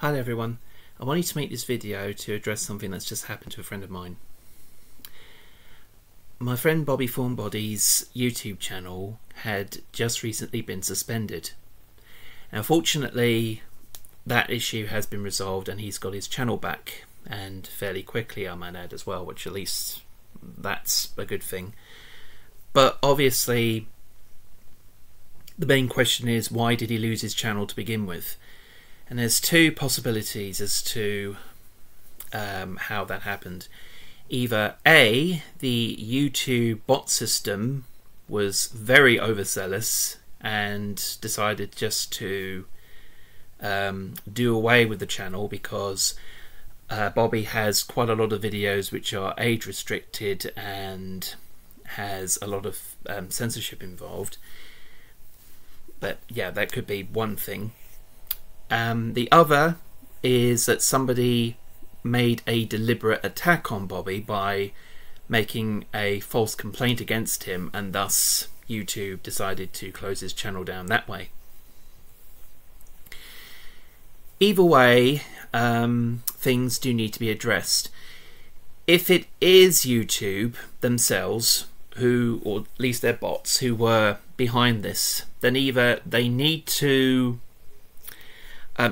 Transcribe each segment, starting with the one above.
Hi there everyone, I wanted to make this video to address something that's just happened to a friend of mine. My friend Bobby Thornbody's YouTube channel had just recently been suspended. Now fortunately that issue has been resolved and he's got his channel back, and fairly quickly I might add as well, which at least that's a good thing. But obviously the main question is, why did he lose his channel to begin with? And there's two possibilities as to how that happened. Either A, the YouTube bot system was very overzealous and decided just to do away with the channel because Bobby has quite a lot of videos which are age restricted and has a lot of censorship involved. But yeah, that could be one thing. The other is that somebody made a deliberate attack on Bobby by making a false complaint against him, and thus YouTube decided to close his channel down that way. Either way, things do need to be addressed. If it is YouTube themselves, who, or at least their bots, who were behind this, then either they need to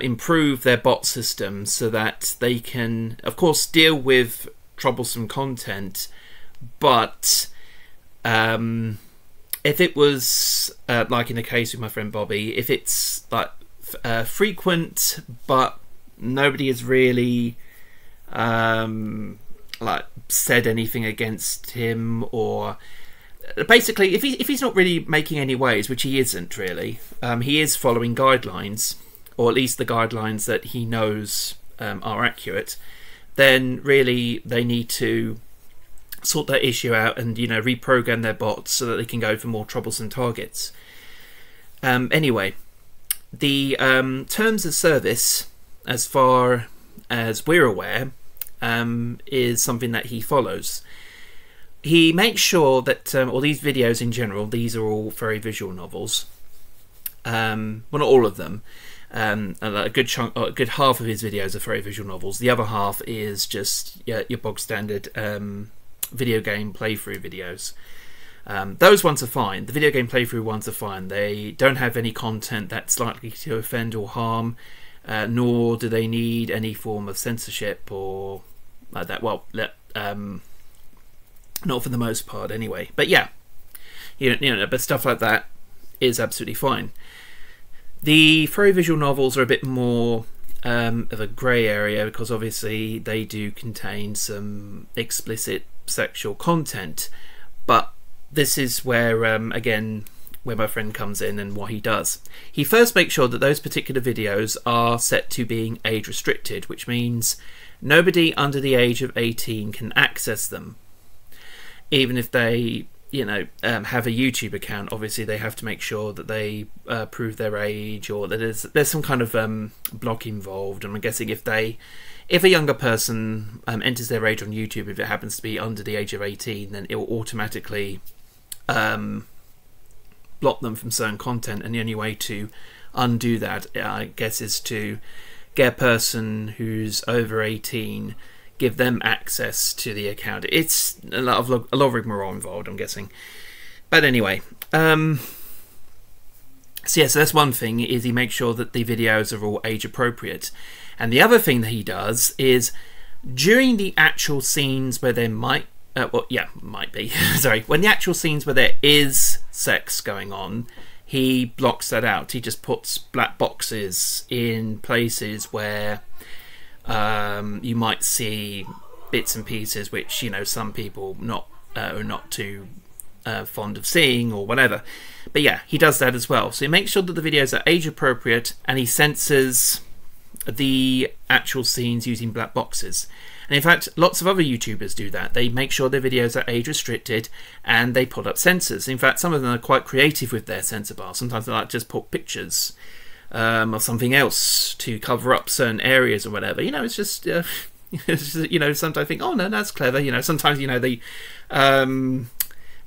improve their bot system so that they can, of course, deal with troublesome content, but if it was like in the case with my friend Bobby, if it's like frequent but nobody has really like said anything against him, or basically if he's not really making any waves, which he isn't really, he is following guidelines, or at least the guidelines that he knows are accurate, then really they need to sort that issue out and, you know, reprogram their bots so that they can go for more troublesome targets. Anyway, the terms of service, as far as we're aware, is something that he follows. He makes sure that all these videos in general, these are all very visual novels. Well, not all of them. A good chunk, a good half of his videos are very visual novels. The other half is just your bog standard video game playthrough videos. Those ones are fine. The video game playthrough ones are fine. They don't have any content that's likely to offend or harm, nor do they need any form of censorship or like that. Well, not for the most part anyway. But yeah, you know, but stuff like that is absolutely fine. The furry visual novels are a bit more of a grey area, because obviously they do contain some explicit sexual content, but this is where again where my friend comes in and what he does. He first makes sure that those particular videos are set to being age restricted, which means nobody under the age of 18 can access them, even if they, you know, have a YouTube account. Obviously they have to make sure that they prove their age, or that there's some kind of block involved. And I'm guessing if a younger person enters their age on YouTube, if it happens to be under the age of 18, then it will automatically block them from certain content, and the only way to undo that, I guess, is to get a person who's over 18, give them access to the account. It's a lot of rigmarole involved, I'm guessing. But anyway, so yeah, so that's one thing, is he makes sure that the videos are all age appropriate. And the other thing that he does is, during the actual scenes where there might be sorry, when the actual scenes where there is sex going on, he blocks that out. He just puts black boxes in places where you might see bits and pieces which, you know, some people are not too fond of seeing or whatever. But yeah, he does that as well. So he makes sure that the videos are age appropriate, and he censors the actual scenes using black boxes. And in fact, lots of other YouTubers do that. They make sure their videos are age restricted and they put up censors. In fact, some of them are quite creative with their censor bar. Sometimes they like just put pictures or something else to cover up certain areas or whatever. You know, it's just, you know, sometimes I think, oh no, that's clever. You know, sometimes, you know, they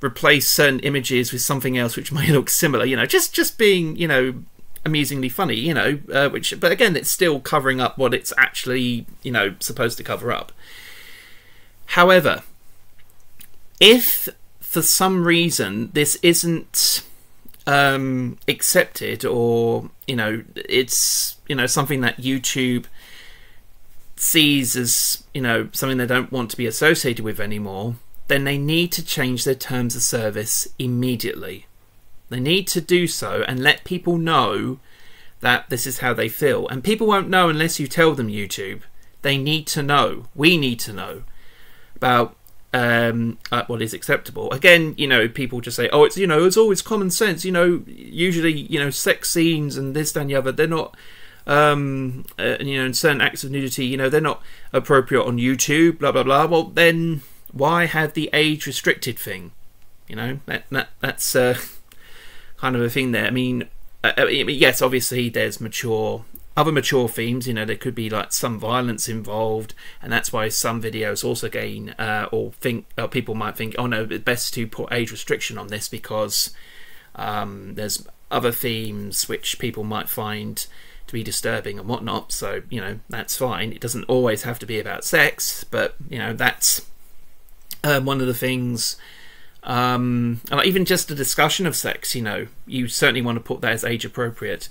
replace certain images with something else which may look similar. You know, just being, you know, amusingly funny, you know, but again, it's still covering up what it's actually, you know, supposed to cover up. However, if for some reason this isn't accepted, or, you know, it's, you know, something that YouTube sees as, you know, something they don't want to be associated with anymore, then they need to change their terms of service immediately. They need to do so and let people know that this is how they feel. And people won't know unless you tell them, YouTube. They need to know. We need to know about what is acceptable. Again, you know, people just say, oh, it's, you know, it's always common sense. You know, usually, you know, sex scenes and this, that, and the other, they're not, you know, and certain acts of nudity, you know, they're not appropriate on YouTube, blah, blah, blah. Well, then why have the age restricted thing? You know, that's kind of a thing there. I mean, yes, obviously there's other mature themes, you know, there could be like some violence involved, and that's why some videos also gain, or people might think, oh no, it's best to put age restriction on this because there's other themes which people might find to be disturbing and whatnot. So, you know, that's fine. It doesn't always have to be about sex, but, you know, that's one of the things. Even just a discussion of sex, you know, you certainly want to put that as age appropriate.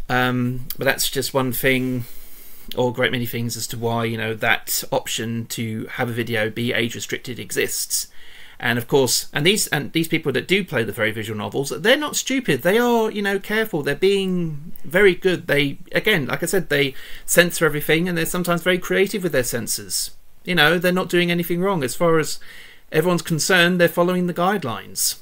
But that's just one thing, or a great many things, as to why, you know, that option to have a video be age restricted exists. And of course, and these people that do play the very visual novels, they're not stupid. They are, you know, careful. They're being very good. They, again, like I said, they censor everything, and they're sometimes very creative with their censors. You know, they're not doing anything wrong as far as everyone's concerned. They're following the guidelines.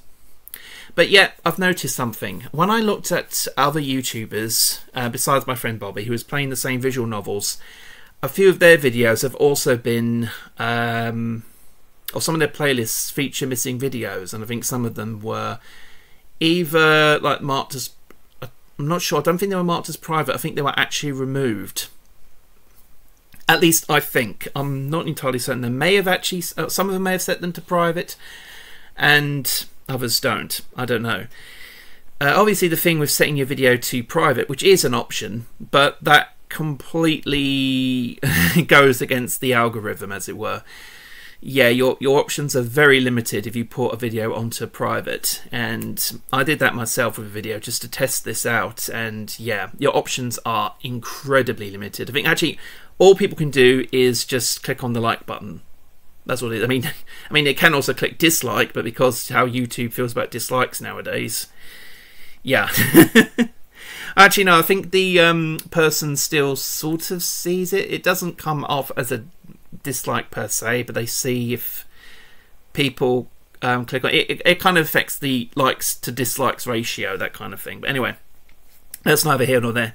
But yet, I've noticed something. When I looked at other YouTubers, besides my friend Bobby, who was playing the same visual novels, a few of their videos have also been, or some of their playlists feature missing videos, and I think some of them were either like marked as, I'm not sure, I don't think they were marked as private, I think they were actually removed. At least I think. I'm not entirely certain. They may have actually, some of them may have set them to private, and others don't. I don't know. Obviously, the thing with setting your video to private, which is an option, but that completely goes against the algorithm, as it were. Yeah, your options are very limited if you put a video onto private, and I did that myself with a video just to test this out, and yeah, your options are incredibly limited. I think actually all people can do is just click on the like button. That's what it is. I mean, it can also click dislike, but because how YouTube feels about dislikes nowadays, yeah. Actually, no, I think the person still sort of sees it. It doesn't come off as a dislike per se, but they see if people click on it. It kind of affects the likes to dislikes ratio, that kind of thing. But anyway, that's neither here nor there.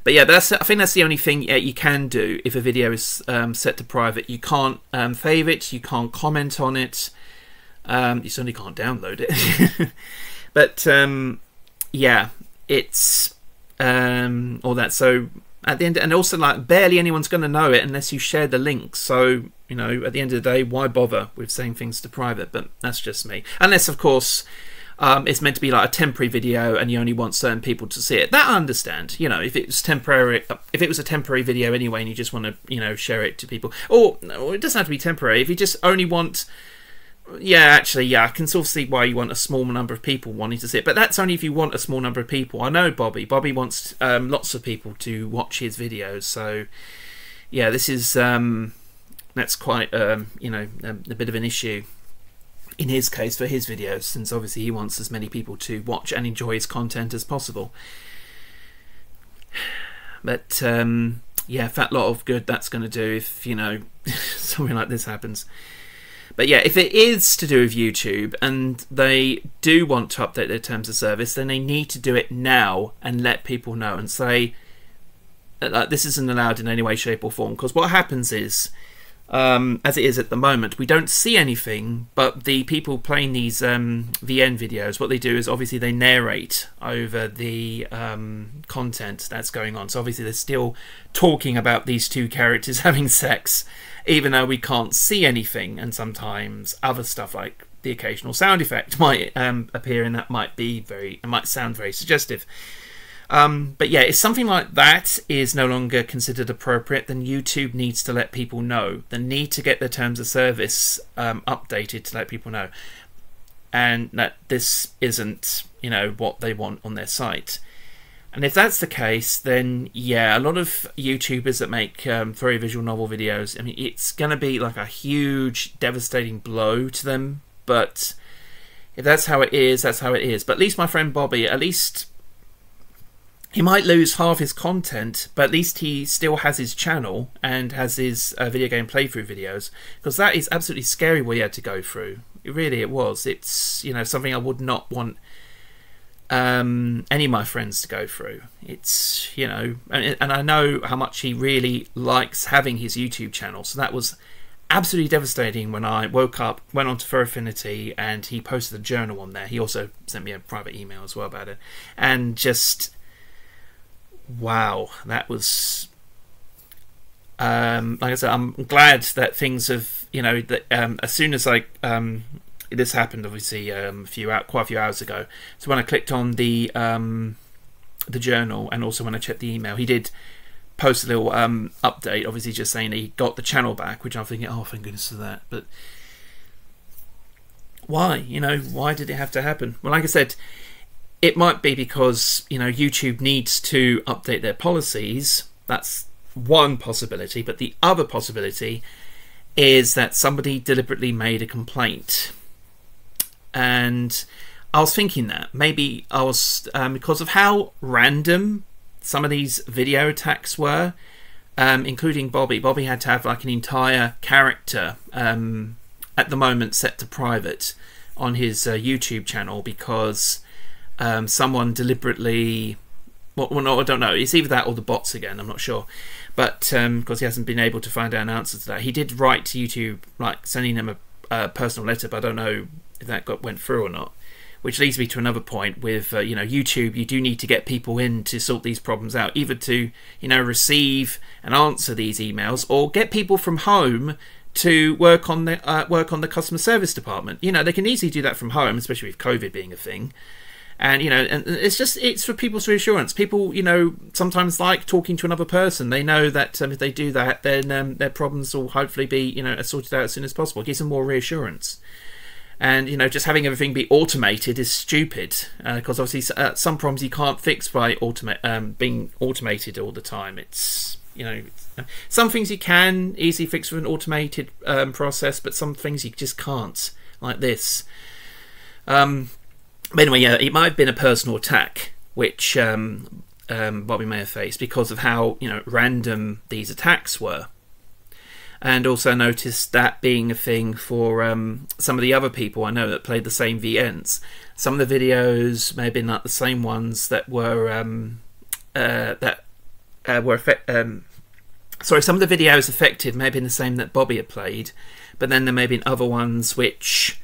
But yeah, I think that's the only thing you can do if a video is set to private. You can't fave it, you can't comment on it, you certainly can't download it. But yeah, it's all that. So at the end, and also like barely anyone's going to know it unless you share the link. So, you know, at the end of the day, why bother with saying things to private? But that's just me. Unless, of course, it's meant to be like a temporary video and you only want certain people to see it. That I understand. You know, if it was temporary, if it was a temporary video anyway and you just want to, you know, share it to people. Or it doesn't have to be temporary. If you just only want, yeah, actually, yeah, I can sort of see why you want a small number of people wanting to see it. But that's only if you want a small number of people. I know Bobby. Bobby wants lots of people to watch his videos. So, yeah, this is, that's quite, you know, a bit of an issue in his case for his videos, since obviously he wants as many people to watch and enjoy his content as possible. But yeah, fat lot of good that's going to do if, you know, something like this happens. But yeah, if it is to do with YouTube and they do want to update their terms of service, then they need to do it now and let people know and say that this isn't allowed in any way, shape or form. Because what happens is, as it is at the moment, we don't see anything, but the people playing these VN videos, what they do is obviously they narrate over the content that's going on. So obviously they're still talking about these two characters having sex, even though we can't see anything, and sometimes other stuff like the occasional sound effect might appear, and that might be it might sound very suggestive. But yeah, if something like that is no longer considered appropriate, then YouTube needs to let people know. They need to get their terms of service updated to let people know, and that this isn't, you know, what they want on their site. And if that's the case, then yeah, a lot of YouTubers that make furry visual novel videos, I mean, it's going to be like a huge, devastating blow to them. But if that's how it is, that's how it is. But at least my friend Bobby, at least he might lose half his content, but at least he still has his channel and has his video game playthrough videos, because that is absolutely scary what he had to go through. It was. It's, you know, something I would not want any of my friends to go through. It's, you know, and I know how much he really likes having his YouTube channel, so that was absolutely devastating when I woke up, went on to Fur Affinity, and he posted a journal on there. He also sent me a private email as well about it, and just wow, that was like I said, I'm glad that things have, you know, that as soon as I this happened, obviously, quite a few hours ago. So when I clicked on the journal, and also when I checked the email, he did post a little update, obviously just saying he got the channel back, which I'm thinking, oh, thank goodness for that. But why? You know, why did it have to happen? Well, like I said, it might be because, you know, YouTube needs to update their policies. That's one possibility. But the other possibility is that somebody deliberately made a complaint. And I was thinking that maybe I was because of how random some of these video attacks were, including Bobby. Bobby had to have like an entire character at the moment set to private on his YouTube channel because someone deliberately, well, no, I don't know. It's either that or the bots again. I'm not sure. But because he hasn't been able to find out an answer to that, he did write to YouTube, like sending them a personal letter, but I don't know if that went through or not. Which leads me to another point with you know, YouTube. You do need to get people in to sort these problems out, either to, you know, receive and answer these emails, or get people from home to work on the customer service department. You know, they can easily do that from home, especially with COVID being a thing. And, you know, and it's for people's reassurance. People, you know, sometimes like talking to another person. They know that if they do that, then their problems will hopefully be, you know, sorted out as soon as possible. It gives them more reassurance. And, you know, just having everything be automated is stupid, because obviously some problems you can't fix by being automated all the time. It's, you know, some things you can easily fix with an automated process, but some things you just can't, like this. But anyway, yeah, it might have been a personal attack, which Bobby may have faced because of how, you know, random these attacks were. And also noticed that being a thing for some of the other people I know that played the same VNs. Some of the videos may have been like the same ones that were sorry, some of the videos affected may have been the same that Bobby had played, but then there may have been other ones which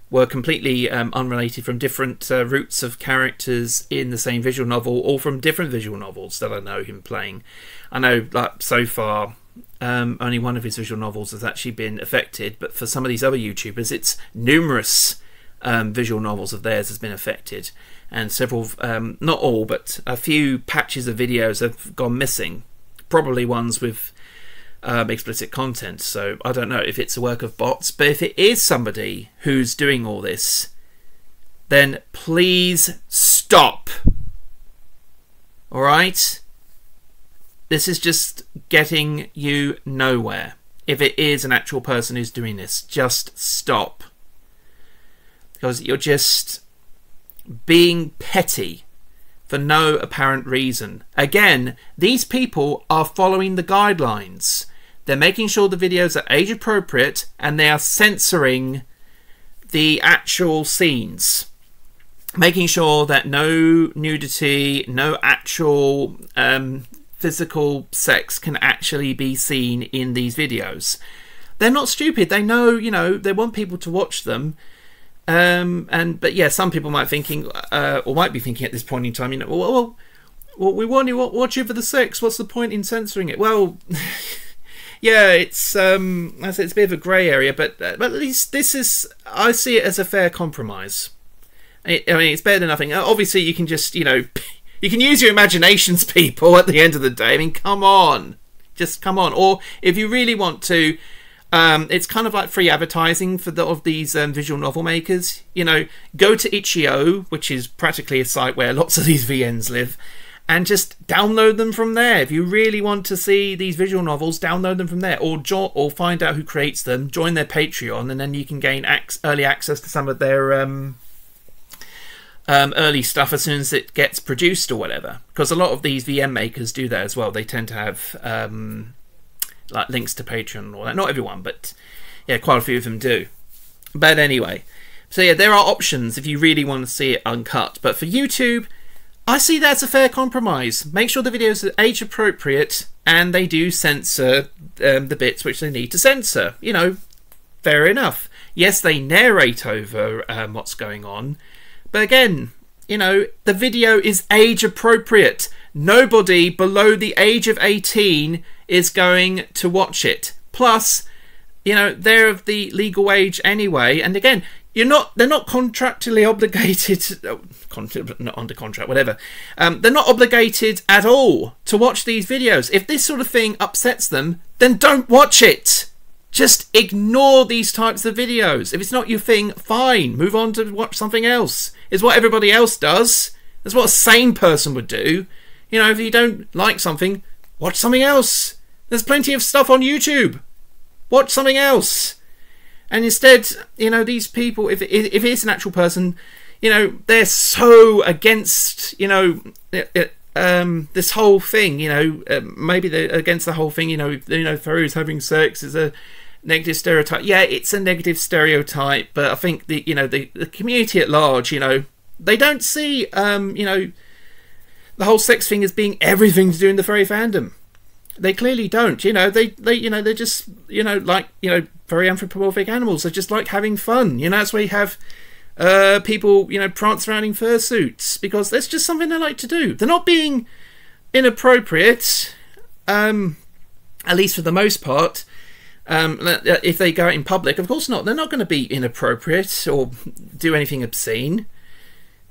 were completely unrelated, from different routes of characters in the same visual novel, or from different visual novels that I know him playing. I know, like, so far only one of his visual novels has actually been affected, but for some of these other YouTubers, it's numerous visual novels of theirs has been affected, and several, not all, but a few patches of videos have gone missing, probably ones with explicit content. So I don't know if it's a work of bots, but if it is somebody who's doing all this, then please stop. All right? This is just getting you nowhere. If it is an actual person who's doing this, just stop. Because you're just being petty for no apparent reason. Again, these people are following the guidelines. They're making sure the videos are age appropriate, and they are censoring the actual scenes. Making sure that no nudity, no actual physical sex can actually be seen in these videos. They're not stupid. They know, you know, they want people to watch them. But yeah, some people might be thinking at this point in time, you know, well, we want to watch it for the sex. What's the point in censoring it? Well, yeah, it's a bit of a grey area, but at least this is, I see it as a fair compromise. I mean, it's better than nothing. Obviously, you can just, you know, You can use your imaginations, people, at the end of the day. I mean, come on. Just come on. Or if you really want to, it's kind of like free advertising for these visual novel makers. You know, go to Itch.io, which is practically a site where lots of these VNs live, and just download them from there. If you really want to see these visual novels, download them from there, or find out who creates them, join their Patreon, and then you can gain early access to some of their early stuff as soon as it gets produced or whatever. Because a lot of these VM makers do that as well. They tend to have like links to Patreon and all that. Not everyone, but yeah, quite a few of them do. But anyway, so yeah, there are options if you really want to see it uncut. But for YouTube, I see that's a fair compromise. Make sure the videos are age appropriate and they do censor the bits which they need to censor. You know, fair enough. Yes, they narrate over what's going on, but again, you know, the video is age appropriate. Nobody below the age of 18 is going to watch it. Plus, you know, they're of the legal age anyway, and again, they're not contractually obligated, not under contract, whatever. They're not obligated at all to watch these videos. If this sort of thing upsets them, then don't watch it. Just ignore these types of videos. If it's not your thing, fine. Move on to watch something else. It's what everybody else does. That's what a sane person would do. You know, if you don't like something, watch something else. There's plenty of stuff on YouTube. Watch something else. And instead, you know, these people, if it's an actual person, you know, they're so against, you know, this whole thing, you know, maybe they're against the whole thing, you know, furries having sex is a negative stereotype. Yeah, it's a negative stereotype, but I think the, you know, the community at large, you know, they don't see, you know, the whole sex thing as being everything to do in the furry fandom. They clearly don't. You know, they you know, they're just, you know, like, you know, very anthropomorphic animals. They just like having fun. You know, that's why you have people, you know, prance around in fursuits, because that's just something they like to do. They're not being inappropriate, at least for the most part. If they go out in public, of course not. They're not going to be inappropriate or do anything obscene.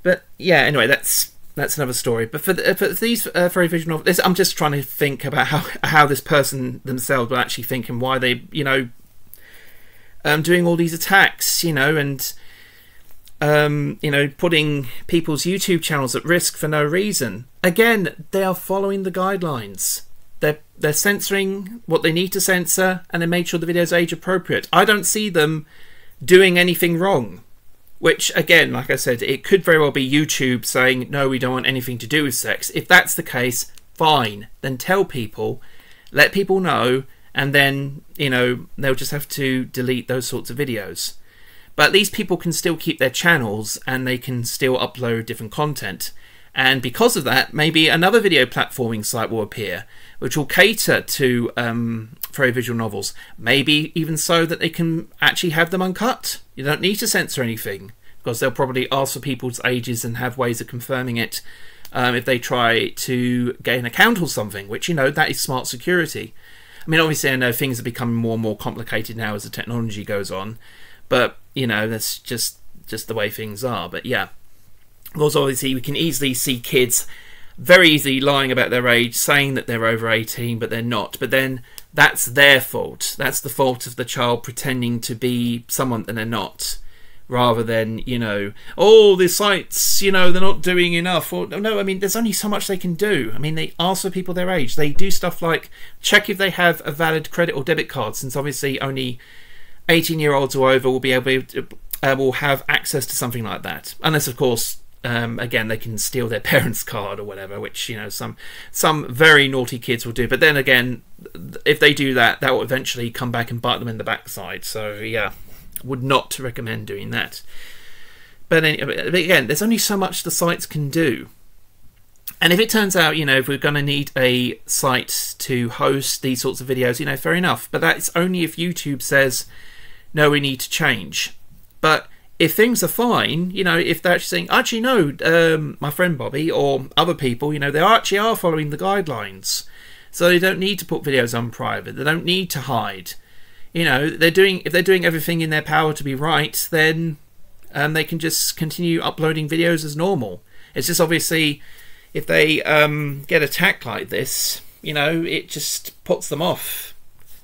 But yeah, anyway, that's another story. But for these furry visual novels, I'm just trying to think about how this person themselves will actually think and why they, you know, doing all these attacks, you know, and you know, putting people's YouTube channels at risk for no reason. Again, they are following the guidelines. They're censoring what they need to censor, and they make sure the video's age appropriate. I don't see them doing anything wrong. Which, again, like I said, it could very well be YouTube saying, no, we don't want anything to do with sex. If that's the case, fine. Then tell people, let people know, and then, you know, they'll just have to delete those sorts of videos. But at least people can still keep their channels, and they can still upload different content. And because of that, maybe another video platforming site will appear, which will cater to furry visual novels. Maybe even so that they can actually have them uncut. You don't need to censor anything, because they'll probably ask for people's ages and have ways of confirming it if they try to gain an account or something, which, you know, that is smart security. I mean, obviously, I know things are becoming more and more complicated now as the technology goes on, but, you know, that's just the way things are. But yeah, because obviously we can easily see kids very easily lying about their age, saying that they're over 18, but they're not. But then that's their fault. That's the fault of the child pretending to be someone that they're not, rather than, you know, oh, the sites, you know, they're not doing enough. Or no, I mean, there's only so much they can do. I mean, they ask for people their age. They do stuff like check if they have a valid credit or debit card, since obviously only 18-year-olds or over will be able to will have access to something like that, unless, of course, again, they can steal their parents' card or whatever, which, you know, some very naughty kids will do. But then again, if they do that, that will eventually come back and bite them in the backside. So yeah, would not recommend doing that. But again, there's only so much the sites can do. And if it turns out, you know, if we're going to need a site to host these sorts of videos, you know, fair enough. But that's only if YouTube says, no, we need to change. But if things are fine, you know, if they're actually saying, actually, no, my friend Bobby or other people, you know, they actually are following the guidelines. So they don't need to put videos on private. They don't need to hide. You know, if they're doing everything in their power to be right, then they can just continue uploading videos as normal. It's just obviously, if they get attacked like this, you know, it just puts them off.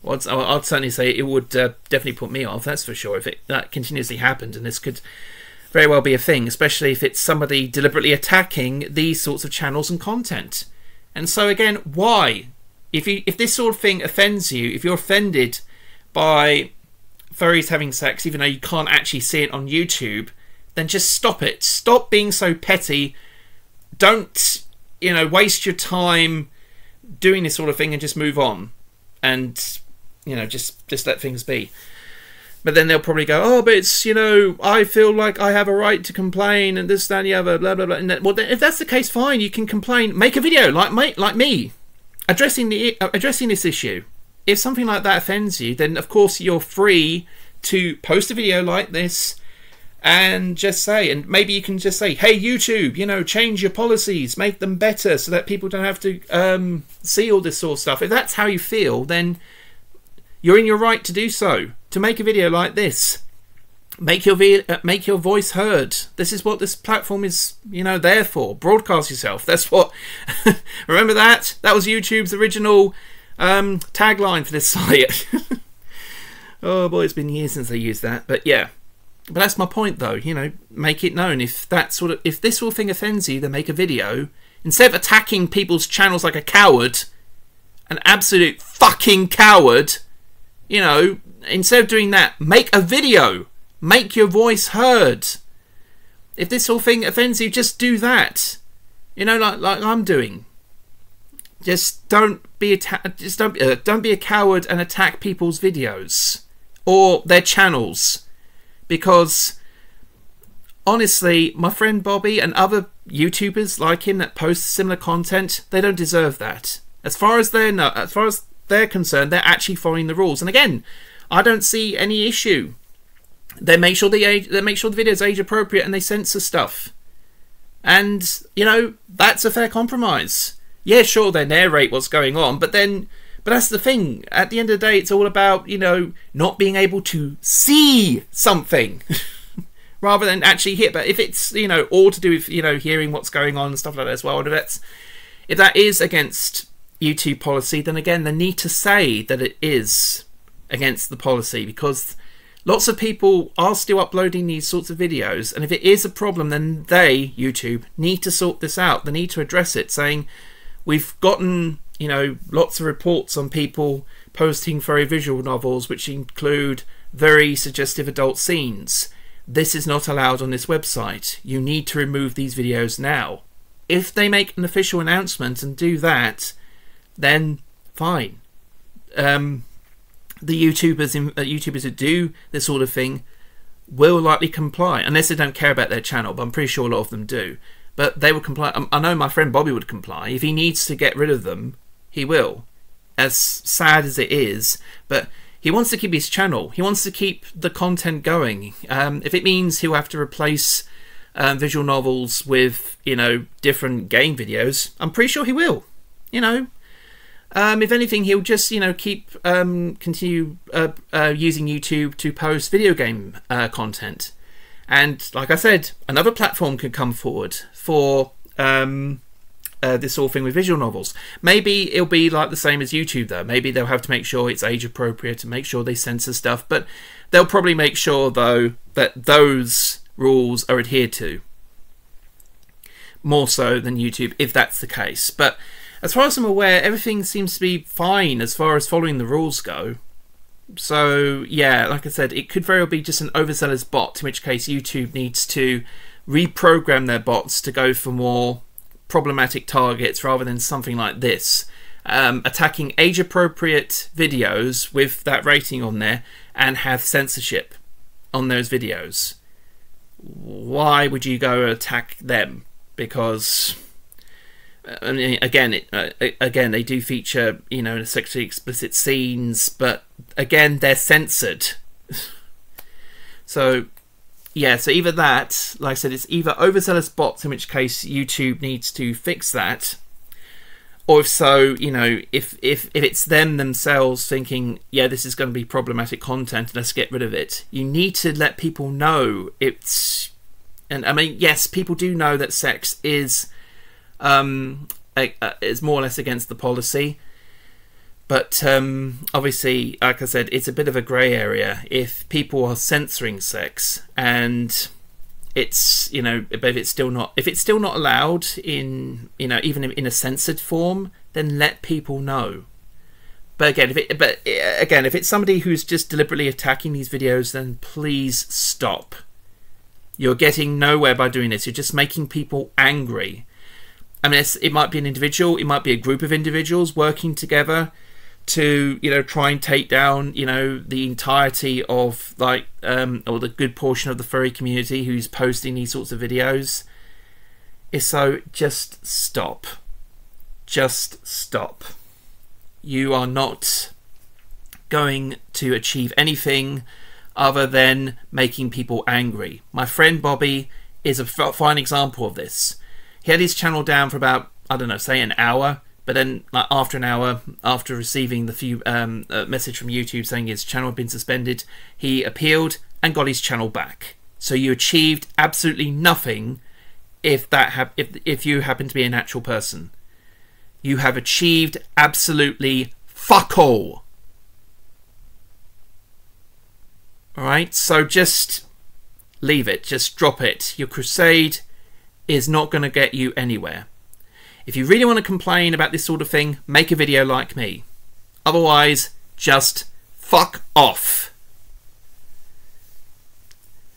Well, I'd certainly say it would definitely put me off, that's for sure, if that continuously happened. And this could very well be a thing, especially if it's somebody deliberately attacking these sorts of channels and content. And so again, why? If this sort of thing offends you, if you're offended by furries having sex, even though you can't actually see it on YouTube, then just stop it. Stop being so petty. Don't, you know, waste your time doing this sort of thing, and just move on. And, you know, just let things be. But then they'll probably go, oh, but it's, you know, I feel like I have a right to complain and this, that, and the other, blah, blah, blah. And well, if that's the case, fine, you can complain. Make a video like me, addressing this issue. If something like that offends you, then of course you're free to post a video like this and just say, and maybe you can just say, hey YouTube, you know, change your policies, make them better so that people don't have to see all this sort of stuff. If that's how you feel, then you're in your right to do so, to make a video like this. Make your voice heard. This is what this platform is, you know, there for. Broadcast yourself. That's what. Remember that? That was YouTube's original tagline for this site. Oh boy, it's been years since I used that. But yeah, but that's my point, though. You know, make it known. If this sort of thing offends you, then make a video instead of attacking people's channels like a coward, an absolute fucking coward. You know, instead of doing that, make a video. Make your voice heard. If this whole thing offends you, just do that. You know, like I'm doing. Just don't be a coward and attack people's videos or their channels, because honestly, my friend Bobby and other YouTubers like him that post similar content, they don't deserve that. As far as they're concerned, they're actually following the rules. And again, I don't see any issue. They make sure the video is age appropriate, and they censor stuff. And you know, that's a fair compromise. Yeah, sure, they narrate what's going on, but that's the thing. At the end of the day, it's all about, you know, not being able to see something rather than actually hear. But if it's, you know, all to do with, you know, hearing what's going on and stuff like that as well, and if that is against YouTube policy, then again, they need to say that it is against the policy, because lots of people are still uploading these sorts of videos, and if it is a problem, then they, YouTube, need to sort this out. They need to address it, saying, we've gotten, you know, lots of reports on people posting furry visual novels which include very suggestive adult scenes. This is not allowed on this website. You need to remove these videos now. If they make an official announcement and do that, then fine. The YouTubers who do this sort of thing will likely comply, unless they don't care about their channel, but I'm pretty sure a lot of them do. But they will comply. I know my friend Bobby would comply. If he needs to get rid of them, he will. As sad as it is, but he wants to keep his channel. He wants to keep the content going. If it means he'll have to replace visual novels with, you know, different game videos, I'm pretty sure he will. You know, if anything, he'll just, you know, continue using YouTube to post video game content. And like I said, another platform could come forward for this whole thing with visual novels. Maybe it'll be like the same as YouTube, though. Maybe they'll have to make sure it's age appropriate and make sure they censor stuff. But they'll probably make sure, though, that those rules are adhered to. More so than YouTube, if that's the case. But as far as I'm aware, everything seems to be fine as far as following the rules go. So, yeah, like I said, it could very well be just an overzealous bot, in which case YouTube needs to reprogram their bots to go for more problematic targets rather than something like this. Attacking age-appropriate videos with that rating on there and have censorship on those videos. Why would you go attack them? Because, I mean, again, they do feature, you know, sexually explicit scenes, but again, they're censored. So, yeah, so either that, like I said, it's either overzealous bots, in which case YouTube needs to fix that, or if so, you know, if it's them themselves thinking, yeah, this is going to be problematic content, let's get rid of it. You need to let people know it's, and I mean, yes, people do know that sex is is more or less against the policy. But obviously, like I said, it's a bit of a grey area if people are censoring sex, and it's, you know, but if it's still not allowed in, you know, even in a censored form, then let people know. But again, if it's somebody who's just deliberately attacking these videos, then please stop. You're getting nowhere by doing this. You're just making people angry. I mean, it might be an individual, it might be a group of individuals working together to, you know, try and take down, you know, the entirety of, like, or the good portion of the furry community who's posting these sorts of videos. So just stop. Just stop. You are not going to achieve anything other than making people angry. My friend Bobby is a fine example of this. He had his channel down for about, I don't know, say an hour. But then, like, after an hour, after receiving the few message from YouTube saying his channel had been suspended, he appealed and got his channel back. So you achieved absolutely nothing if you happen to be an actual person. You have achieved absolutely fuck all. Alright, so just leave it. Just drop it. Your crusade is not going to get you anywhere. If you really want to complain about this sort of thing, make a video like me. Otherwise, just fuck off.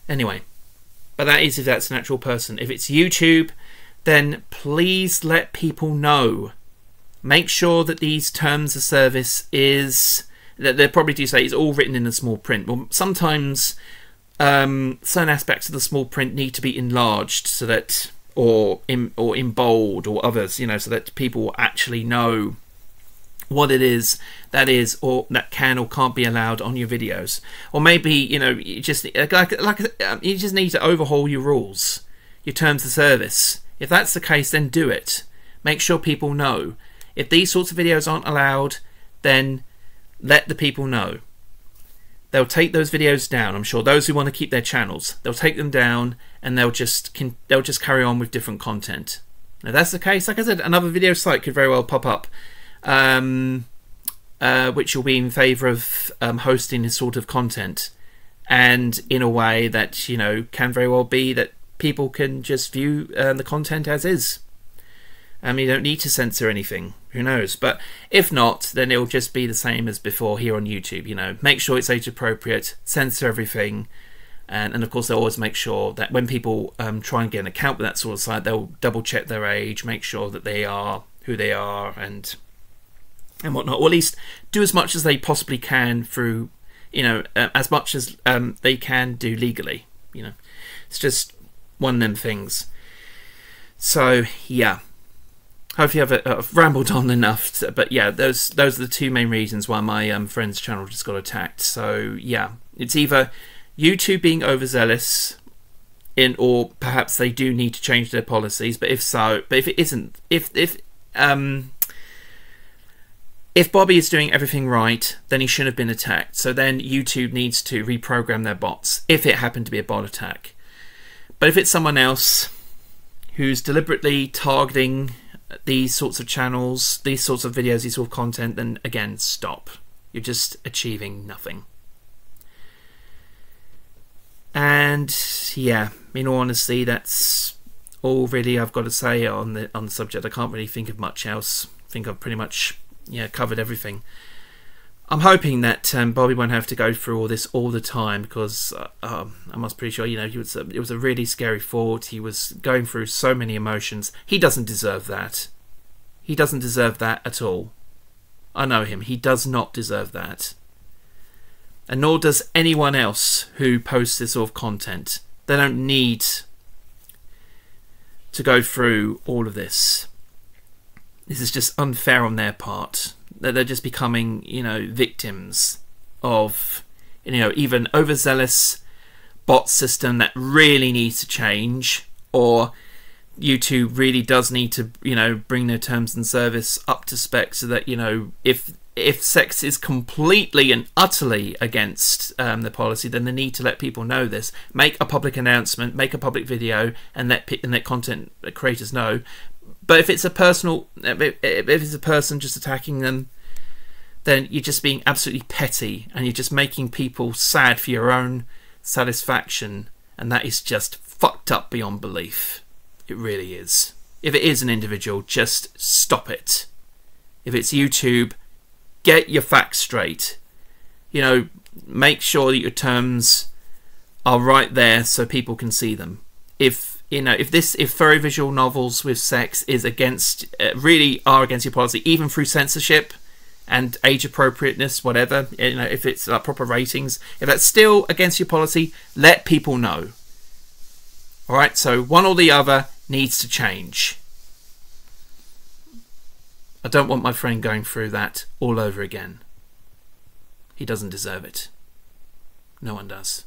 Anyway, but that is if that's an actual person. If it's YouTube, then please let people know. Make sure that these terms of service is, that they probably do say, is all written in a small print. Well, sometimes certain aspects of the small print need to be enlarged so that, or in bold, or others, you know, so that people will actually know what it is that is, or that can or can't be allowed on your videos. Or maybe, you know, you just you just need to overhaul your rules, your terms of service. If that's the case, then do it. Make sure people know. If these sorts of videos aren't allowed, then let the people know. They'll take those videos down. I'm sure those who want to keep their channels, they'll take them down, and they'll just carry on with different content. Now, if that's the case, like I said, another video site could very well pop up, which will be in favour of hosting this sort of content, and in a way that, you know, can very well be that people can just view the content as is. You don't need to censor anything. Who knows? But if not, then it'll just be the same as before here on YouTube. You know, make sure it's age appropriate, censor everything, and of course they'll always make sure that when people try and get an account with that sort of site, they'll double check their age, make sure that they are who they are, and whatnot. Or at least do as much as they possibly can through, you know, as much as they can do legally. You know, it's just one of them things. So yeah. Hopefully I've rambled on enough, but yeah, those are the two main reasons why my friend's channel just got attacked. So yeah, it's either YouTube being overzealous, or perhaps they do need to change their policies. But if it isn't, if Bobby is doing everything right, then he shouldn't have been attacked. So then YouTube needs to reprogram their bots if it happened to be a bot attack. But if it's someone else who's deliberately targeting these sorts of channels, these sorts of videos, these sort of content, then again, stop. You're just achieving nothing. And yeah, in all honesty, that's all really I've got to say on the subject. I can't really think of much else. I think I've pretty much, yeah, covered everything. I'm hoping that Bobby won't have to go through all this all the time, because I'm pretty sure, you know, it was a really scary thought. He was going through so many emotions. He doesn't deserve that. He doesn't deserve that at all. I know him. He does not deserve that. And nor does anyone else who posts this sort of content. They don't need to go through all of this. This is just unfair on their part. They're just becoming, you know, victims of, you know, even overzealous bot system that really needs to change, or YouTube really does need to, you know, bring their terms and service up to spec, so that, you know, if sex is completely and utterly against the policy, then they need to let people know this. Make a public announcement, make a public video, and let content creators know. But if it's a personal, if it's a person just attacking them, then you're just being absolutely petty, and you're just making people sad for your own satisfaction, and that is just fucked up beyond belief. It really is. If it is an individual, just stop it. If it's YouTube, get your facts straight. You know, make sure that your terms are right there so people can see them. If furry visual novels with sex is against, really are against your policy, even through censorship and age appropriateness, whatever, you know, if it's proper ratings, if that's still against your policy, let people know. All right, so one or the other needs to change. I don't want my friend going through that all over again. He doesn't deserve it. No one does.